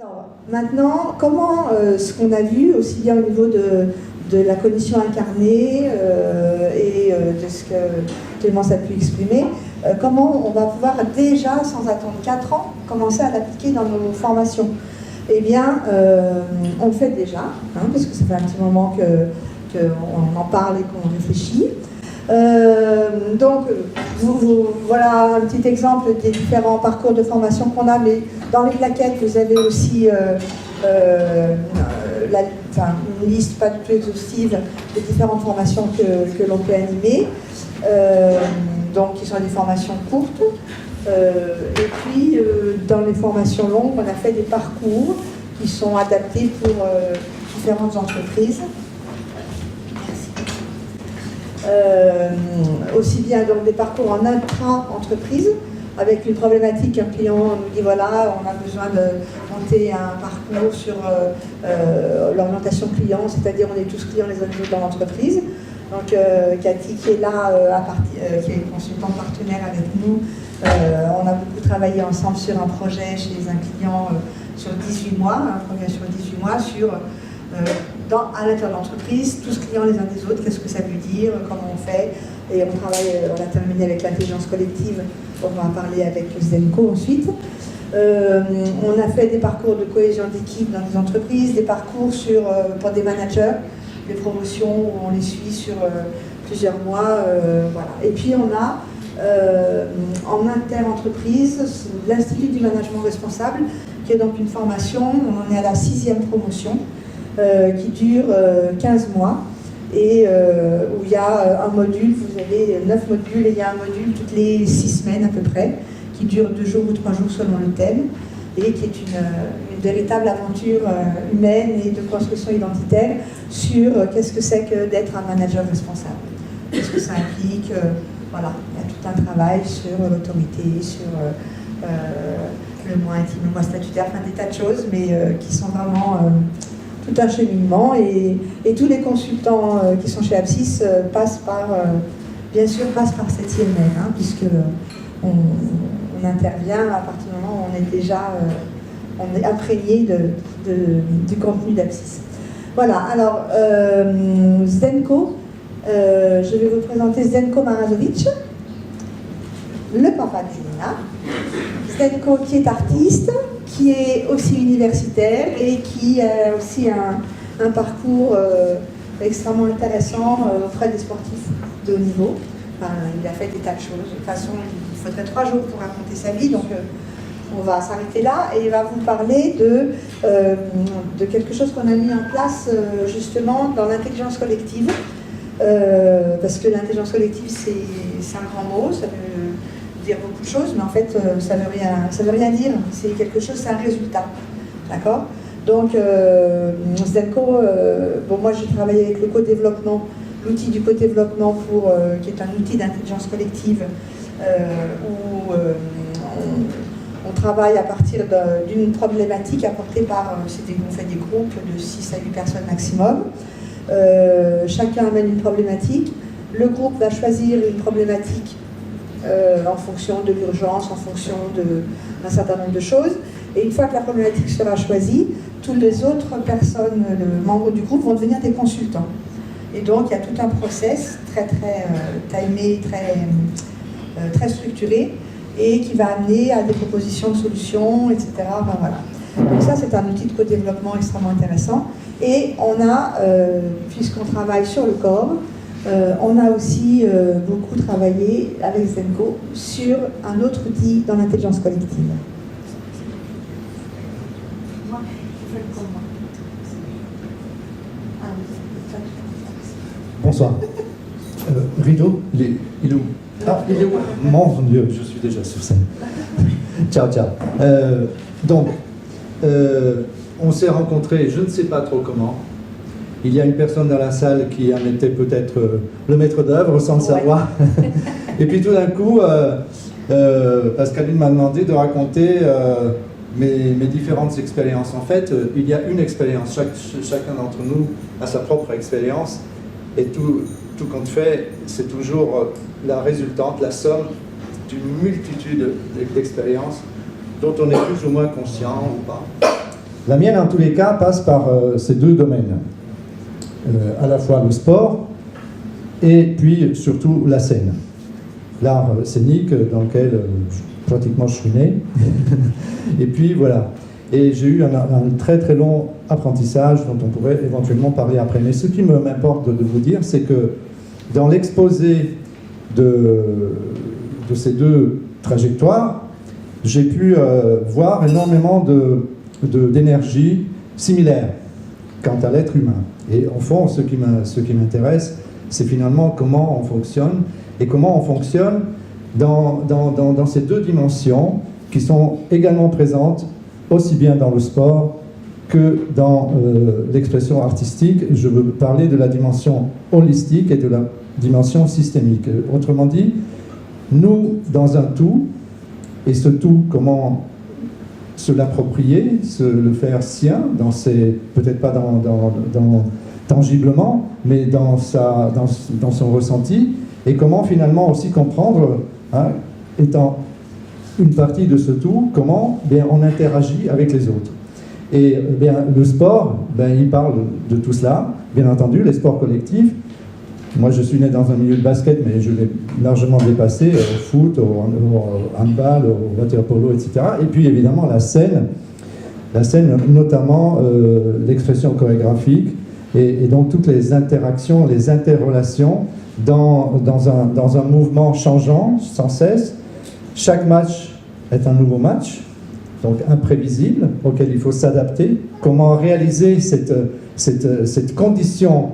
Alors, maintenant, comment ce qu'on a vu, aussi bien au niveau de la cognition incarnée et de ce que Clémence a pu exprimer, comment on va pouvoir déjà, sans attendre 4 ans, commencer à l'appliquer dans nos formations. Eh bien, on le fait déjà, hein, parce que ça fait un petit moment qu'on en parle et qu'on réfléchit. Donc, voilà un petit exemple des différents parcours de formation qu'on a, mais dans les plaquettes, vous avez aussi une liste pas du tout exhaustive des différentes formations que l'on peut animer, donc qui sont des formations courtes. Et puis, dans les formations longues, on a fait des parcours qui sont adaptés pour différentes entreprises. Aussi bien donc des parcours en intra-entreprise, avec une problématique qu'un client nous dit voilà, on a besoin de monter un parcours sur l'orientation client, c'est-à-dire on est tous clients les uns des autres dans l'entreprise. Donc Cathy qui est là, qui est consultante partenaire avec nous, on a beaucoup travaillé ensemble sur un projet chez un client sur 18 mois, un projet sur 18 mois sur à l'intérieur de l'entreprise, tous clients les uns des autres, qu'est-ce que ça veut dire, comment on fait, et on a terminé avec l'intelligence collective, on va en parler avec Zdenko ensuite. On a fait des parcours de cohésion d'équipe dans des entreprises, des parcours pour des managers, des promotions où on les suit sur plusieurs mois, voilà. Et puis on a en inter-entreprise l'Institut du management responsable, qui est donc une formation, on en est à la 6e promotion, qui dure 15 mois et où il y a un module, vous avez 9 modules et il y a un module toutes les 6 semaines à peu près, qui dure 2 jours ou 3 jours selon le thème et qui est une véritable aventure humaine et de construction identitaire sur qu'est-ce que c'est que d'être un manager responsable. Qu'est-ce que ça implique, voilà, il y a tout un travail sur l'autorité, sur le moi intime, le moi statutaire, enfin des tas de choses, mais qui sont vraiment tout un cheminement et tous les consultants qui sont chez Apsis passent par cette IMN, hein, puisque on intervient à partir du moment où on est déjà on est imprégné du contenu d'Apsis. Voilà, alors Zdenko, je vais vous présenter Zdenko Marazovic, le papa de Zena. Zdenko qui est artiste, qui est aussi universitaire et qui a aussi un parcours extrêmement intéressant auprès des sportifs de haut niveau. Enfin, il a fait des tas de choses. De toute façon, il faudrait 3 jours pour raconter sa vie, donc on va s'arrêter là et il va vous parler de quelque chose qu'on a mis en place justement dans l'intelligence collective. Parce que l'intelligence collective, c'est un grand mot, ça veut dire beaucoup de choses, mais en fait, ça veut rien dire. C'est quelque chose, c'est un résultat. D'accord? Donc, Zdenko, bon, moi j'ai travaillé avec le co-développement, l'outil du co-développement qui est un outil d'intelligence collective où on travaille à partir d'une problématique apportée par, on fait des groupes de 6 à 8 personnes maximum. Chacun amène une problématique. Le groupe va choisir une problématique en fonction de l'urgence, en fonction d'un certain nombre de choses. Et une fois que la problématique sera choisie, toutes les autres personnes, membres du groupe, vont devenir des consultants. Et donc, il y a tout un process très timé, très structuré, et qui va amener à des propositions de solutions, etc. Ben, voilà. Donc ça, c'est un outil de co-développement extrêmement intéressant. Et on a, puisqu'on travaille sur le corps, on a aussi beaucoup travaillé avec Zdenko sur un autre outil dans l'intelligence collective. Bonsoir. Rideau, il est où? Ah, il est où? Mon Dieu, je suis déjà sur scène. Ciao, ciao. Donc, on s'est rencontrés, je ne sais pas trop comment. Il y a une personne dans la salle qui en était peut-être le maître d'œuvre sans le savoir. Et puis tout d'un coup, Pascaline m'a demandé de raconter mes différentes expériences. En fait, il y a une expérience. Chacun d'entre nous a sa propre expérience. Et tout compte fait, c'est toujours la résultante, la somme d'une multitude d'expériences dont on est plus ou moins conscient ou pas. La mienne, en tous les cas, passe par ces deux domaines. À la fois le sport et puis surtout la scène. L'art scénique dans lequel pratiquement je suis né. Et puis voilà. Et j'ai eu un très très long apprentissage dont on pourrait éventuellement parler après. Mais ce qui m'importe de vous dire, c'est que dans l'exposé de ces deux trajectoires, j'ai pu voir énormément d'énergie similaire quant à l'être humain. Et au fond, ce qui m'intéresse, c'est finalement comment on fonctionne, et comment on fonctionne dans ces deux dimensions qui sont également présentes aussi bien dans le sport que dans l'expression artistique. Je veux parler de la dimension holistique et de la dimension systémique. Autrement dit, nous, dans un tout, et ce tout, comment se l'approprier, le faire sien, peut-être pas tangiblement, mais dans son ressenti, et comment finalement aussi comprendre, étant une partie de ce tout, comment on interagit avec les autres. Et le sport, il parle de tout cela, bien entendu, les sports collectifs. Moi, je suis né dans un milieu de basket, mais je l'ai largement dépassé, au foot, au handball, au water polo, etc. Et puis, évidemment, la scène notamment l'expression chorégraphique, et donc toutes les interactions, les interrelations dans un mouvement changeant sans cesse. Chaque match est un nouveau match, donc imprévisible, auquel il faut s'adapter. Comment réaliser cette condition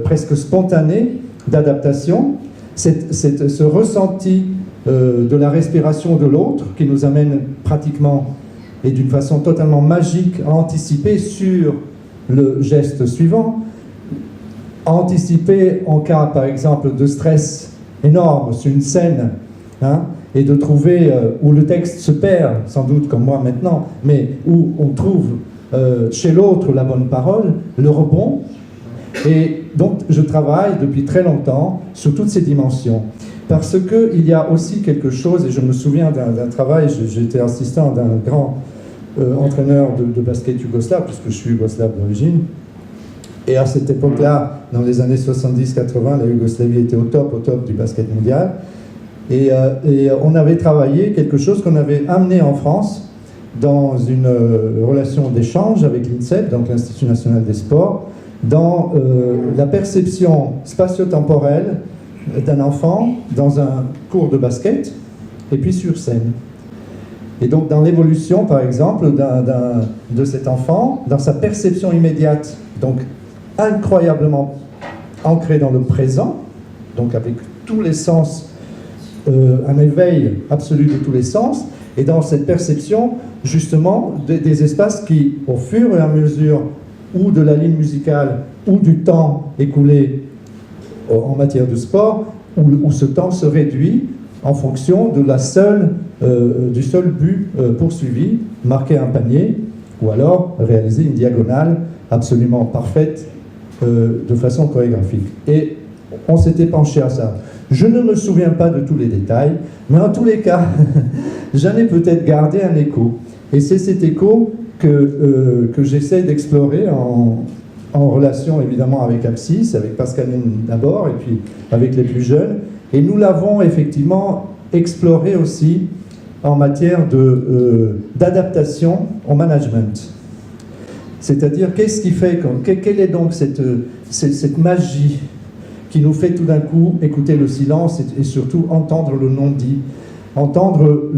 presque spontanée d'adaptation, ce ressenti de la respiration de l'autre qui nous amène pratiquement et d'une façon totalement magique à anticiper sur le geste suivant, à anticiper en cas par exemple de stress énorme sur une scène, et de trouver où le texte se perd, sans doute comme moi maintenant, mais où on trouve chez l'autre la bonne parole, le rebond. Et donc je travaille depuis très longtemps sur toutes ces dimensions, parce qu'il y a aussi quelque chose, et je me souviens d'un travail, j'étais assistant d'un grand entraîneur de basket yougoslave, puisque je suis yougoslave d'origine, et à cette époque-là, dans les années 70-80, la Yougoslavie était au top du basket mondial. Et on avait travaillé quelque chose qu'on avait amené en France dans une relation d'échange avec l'INSEP, donc l'Institut National des Sports, dans la perception spatio-temporelle d'un enfant dans un cours de basket et puis sur scène. Et donc dans l'évolution, par exemple, de cet enfant, dans sa perception immédiate, donc incroyablement ancrée dans le présent, donc avec tous les sens, un éveil absolu de tous les sens, et dans cette perception, justement, des espaces qui, au fur et à mesure, ou de la ligne musicale, ou du temps écoulé en matière de sport, où ce temps se réduit en fonction de du seul but poursuivi, marquer un panier, ou alors réaliser une diagonale absolument parfaite de façon chorégraphique. Et on s'était penché à ça. Je ne me souviens pas de tous les détails, mais en tous les cas, j'en ai peut-être gardé un écho. Et c'est cet écho que j'essaie d'explorer en relation évidemment avec Apsis, avec Pascaline d'abord, et puis avec les plus jeunes. Et nous l'avons effectivement exploré aussi en matière d'adaptation au management. C'est-à-dire, qu'est-ce qui fait, quelle est donc cette magie qui nous fait tout d'un coup écouter le silence et surtout entendre le non-dit, entendre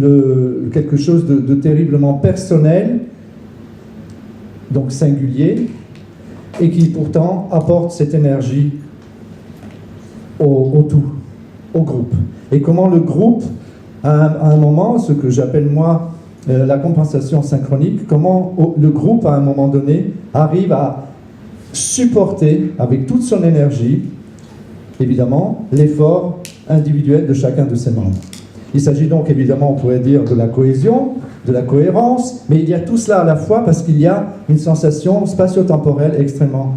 quelque chose de terriblement personnel, donc singulier, et qui pourtant apporte cette énergie au tout, au groupe. Et comment le groupe, à un moment, ce que j'appelle moi la compensation synchronique, comment le groupe à un moment donné arrive à supporter avec toute son énergie, évidemment, l'effort individuel de chacun de ses membres. Il s'agit donc évidemment, on pourrait dire, de la cohésion, de la cohérence, mais il y a tout cela à la fois parce qu'il y a une sensation spatio-temporelle extrêmement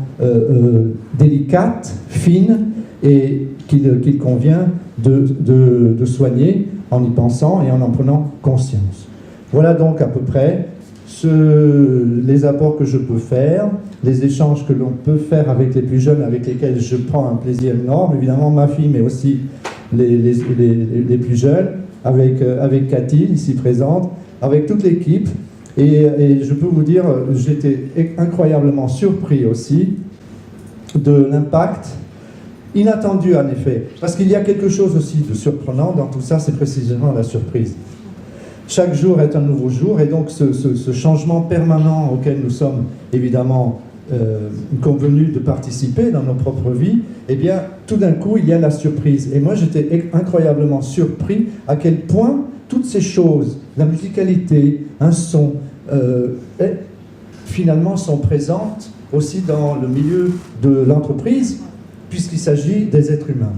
délicate, fine, et qu'il convient de soigner en y pensant et en prenant conscience. Voilà donc à peu près les apports que je peux faire, les échanges que l'on peut faire avec les plus jeunes, avec lesquels je prends un plaisir énorme, évidemment ma fille, mais aussi les plus jeunes, avec Cathy, ici présente, avec toute l'équipe. Et je peux vous dire, j'étais incroyablement surpris aussi de l'impact inattendu en effet. Parce qu'il y a quelque chose aussi de surprenant dans tout ça, c'est précisément la surprise. Chaque jour est un nouveau jour, et donc ce changement permanent auquel nous sommes évidemment convenus de participer dans nos propres vies, eh bien, tout d'un coup, il y a la surprise. Et moi, j'étais incroyablement surpris à quel point toutes ces choses, la musicalité, un son, finalement sont présentes aussi dans le milieu de l'entreprise, puisqu'il s'agit des êtres humains.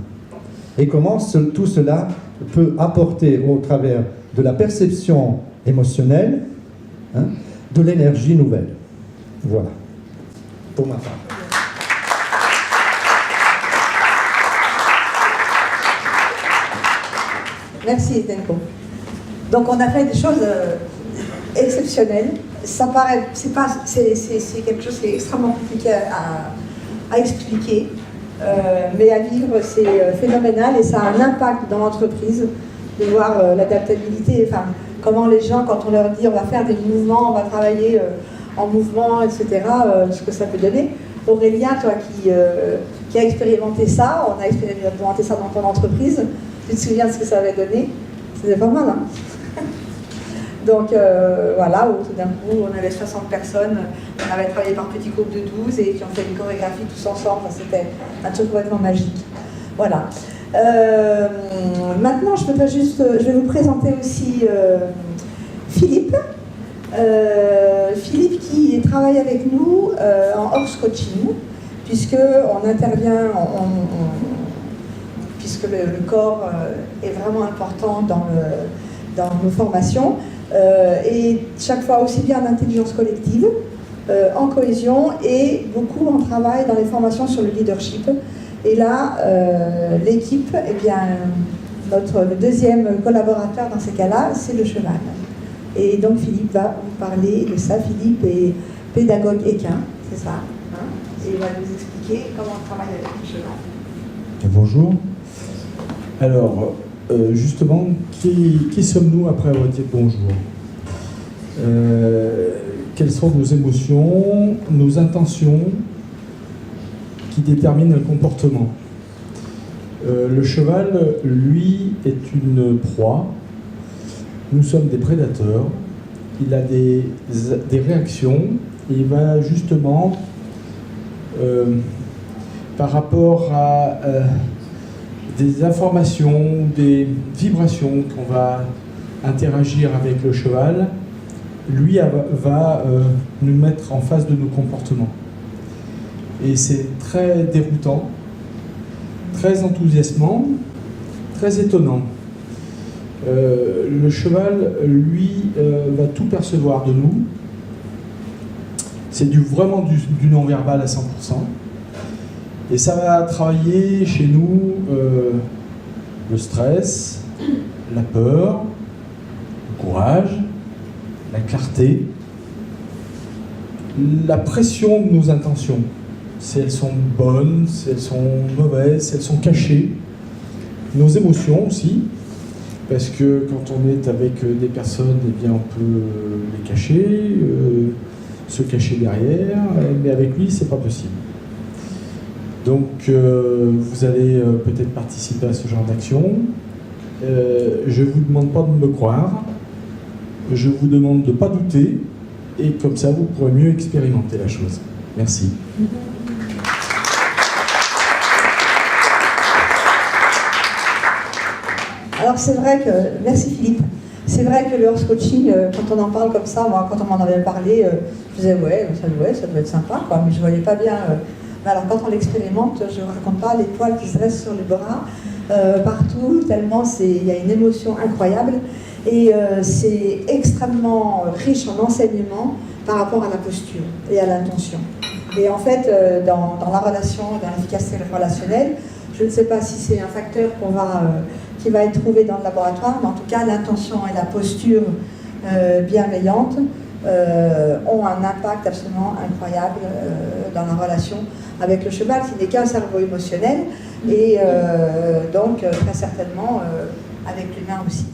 Et comment tout cela peut apporter au travers de la perception émotionnelle, de l'énergie nouvelle. Voilà, pour ma part. Merci Denko. Donc on a fait des choses exceptionnelles. Ça paraît, c'est quelque chose qui est extrêmement compliqué à expliquer, mais à vivre c'est phénoménal, et ça a un impact dans l'entreprise de voir l'adaptabilité, enfin comment les gens, quand on leur dit on va faire des mouvements, on va travailler en mouvement, etc., ce que ça peut donner. Aurélien, toi qui a expérimenté ça, on a expérimenté ça dans ton entreprise, tu te souviens de ce que ça avait donné? C'était pas mal, hein? Donc voilà, où tout d'un coup on avait 60 personnes, on avait travaillé par petits groupes de 12 et qui ont fait une chorégraphie tous ensemble, enfin, c'était un truc complètement magique. Voilà. Maintenant je vais vous présenter aussi Philippe. Philippe qui travaille avec nous en horse coaching, puisqu'on intervient, puisque le corps est vraiment important dans nos formations. Et chaque fois aussi bien en intelligence collective, en cohésion, et beaucoup en travail dans les formations sur le leadership. Et là, l'équipe, eh bien, le deuxième collaborateur dans ces cas-là, c'est le cheval. Et donc Philippe va vous parler de ça. Philippe est pédagogue équin, c'est ça, hein, et il va nous expliquer comment on travaille avec le cheval. Bonjour. Alors, justement, qui sommes-nous après avoir dit bonjour? Quelles sont nos émotions, nos intentions qui déterminent le comportement? Le cheval, lui, est une proie. Nous sommes des prédateurs. Il a des réactions. Et il va justement, par rapport à des informations, des vibrations qu'on va interagir avec le cheval, lui va nous mettre en face de nos comportements. Et c'est très déroutant, très enthousiasmant, très étonnant. Le cheval, lui, va tout percevoir de nous. C'est vraiment du non-verbal à 100%. Et ça va travailler chez nous le stress, la peur, le courage, la clarté, la pression de nos intentions. Si elles sont bonnes, si elles sont mauvaises, si elles sont cachées. Nos émotions aussi, parce que quand on est avec des personnes, eh bien, on peut les cacher, se cacher derrière, mais avec lui, c'est pas possible. Donc, vous allez peut-être participer à ce genre d'action. Je ne vous demande pas de me croire, je vous demande de ne pas douter, et comme ça, vous pourrez mieux expérimenter la chose. Merci. Alors c'est vrai que, merci Philippe, c'est vrai que le horse coaching, quand on en parle comme ça, moi quand on m'en avait parlé, je disais ouais, ça doit être sympa, quoi, mais je ne voyais pas bien. Mais alors quand on l'expérimente, je ne raconte pas les poils qui se dressent sur les bras partout, tellement il y a une émotion incroyable, et c'est extrêmement riche en enseignements par rapport à la posture et à l'intention. Et en fait, dans la relation, dans l'efficacité relationnelle, je ne sais pas si c'est un facteur qui va être trouvé dans le laboratoire, mais en tout cas l'intention et la posture bienveillante ont un impact absolument incroyable dans la relation avec le cheval, qui n'est qu'un cerveau émotionnel, et donc très certainement avec l'humain aussi.